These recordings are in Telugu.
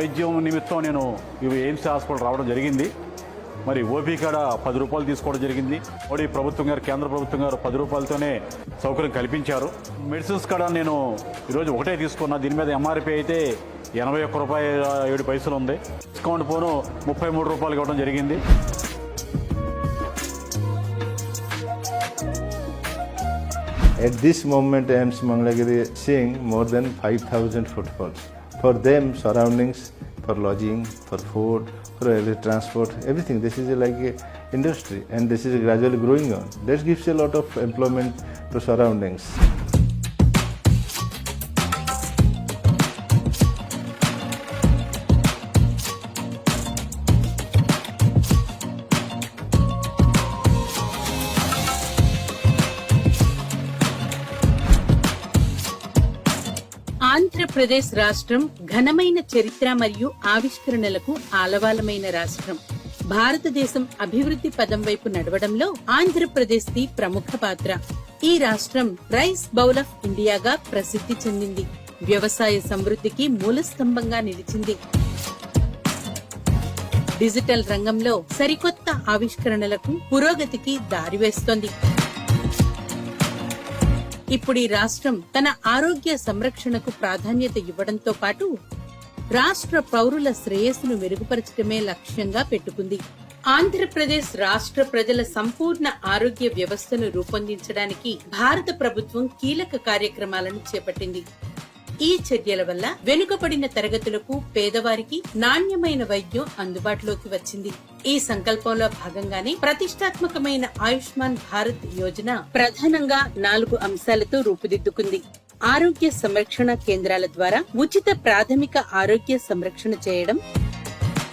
వైద్యం నిమిత్తం నేను ఎయిమ్స్ హాస్పిటల్ రావడం జరిగింది. మరి ఓపీ కాడ 10 రూపాయలు తీసుకోవడం జరిగింది. మోడీ ప్రభుత్వం గారు, కేంద్ర ప్రభుత్వం గారు 10 రూపాయలతోనే సౌకర్యం కల్పించారు. మెడిసిన్స్ కాడ నేను ఈరోజు ఒకటే తీసుకున్నా. దీని మీద ఎంఆర్పీ అయితే 81 రూపాయల 7 పైసలు ఉంది. డిస్కౌంట్ పోను 33 రూపాయలు ఇవ్వడం జరిగింది. At this moment, AIIMS Mangalagiri is seeing more than 5,000 footfalls. For them, surroundings, for lodging, for food, for transport, everything. This is like a industry, and this is gradually growing on. This gives a lot of employment to surroundings. Andhra Pradesh రాష్ట్రం ఘనమైన చరిత్ర మరియు ఆవిష్కరణలకు ఆలవాలమైన రాష్ట్రం. భారతదేశం అభివృద్ధి పదం వైపు నడవడంలో ఆంధ్రప్రదేశ్ ది ప్రముఖ పాత్ర. ఈ రాష్ట్రం రైస్ బౌల్ ఆఫ్ ఇండియాగా ప్రసిద్ధి చెందింది. వ్యవసాయ సమృద్ధికి మూలస్తంభంగా నిలిచింది. డిజిటల్ రంగంలో సరికొత్త ఆవిష్కరణలకు, పురోగతికి దారివేస్తోంది. ఇప్పుడు ఈ రాష్ట్రం తన ఆరోగ్య సంరక్షణకు ప్రాధాన్యత ఇవ్వడంతో పాటు రాష్ట్ర పౌరుల శ్రేయస్సును మెరుగుపరచడమే లక్ష్యంగా పెట్టుకుంది. ఆంధ్రప్రదేశ్ రాష్ట్ర ప్రజల సంపూర్ణ ఆరోగ్య వ్యవస్థను రూపొందించడానికి భారత ప్రభుత్వం కీలక కార్యక్రమాలను చేపట్టింది. ఈ చర్యల వల్ల వెనుకబడిన తరగతులకు, పేదవారికి నాణ్యమైన వైద్యం అందుబాటులోకి వచ్చింది. ఈ సంకల్పంలో భాగంగానే ప్రతిష్టాత్మకమైన ఆయుష్మాన్ భారత్ యోజన ప్రధానంగా 4 అంశాలతో రూపుదిద్దుకుంది. ఆరోగ్య సంరక్షణ కేంద్రాల ద్వారా ఉచిత ప్రాథమిక ఆరోగ్య సంరక్షణ చేయడం,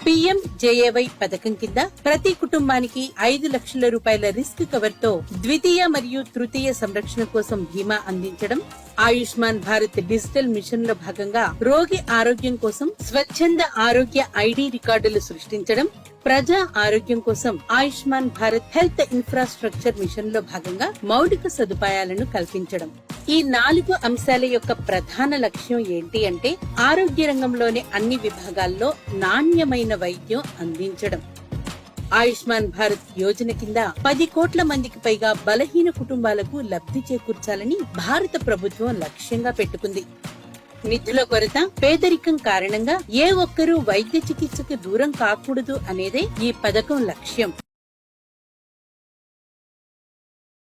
PMJAY పథకం కింద ప్రతి కుటుంబానికి 5 లక్షల రూపాయల రిస్క్ కవర్ తో ద్వితీయ మరియు తృతీయ సంరక్షణ కోసం బీమా అందించడం, ఆయుష్మాన్ భారత్ డిజిటల్ మిషన్ లో భాగంగా రోగి ఆరోగ్యం కోసం స్వచ్ఛంద ఆరోగ్య ID రికార్డులు సృష్టించడం, ప్రజా ఆరోగ్యం కోసం Ayushman Bharat health infrastructure machine లో భాగంగా మౌలిక సదుపాయాలను కల్పించడం. ఈ 4 అంశాల యొక్క ప్రధాన లక్ష్యం ఏంటి అంటే ఆరోగ్య రంగంలోని అన్ని విభాగాల్లో నాణ్యమైన వైద్యం అందించడం. ఆయుష్మాన్ భారత్ యోజన కింద 10 కోట్ల మందికి పైగా బలహీన కుటుంబాలకు లబ్ధి చేకూర్చాలని భారత ప్రభుత్వం లక్ష్యంగా పెట్టుకుంది. నిధుల కొరత, పేదరికం కారణంగా ఏ ఒక్కరూ వైద్య చికిత్సకు దూరం కాకూడదు అనేదే ఈ పథకం లక్ష్యం.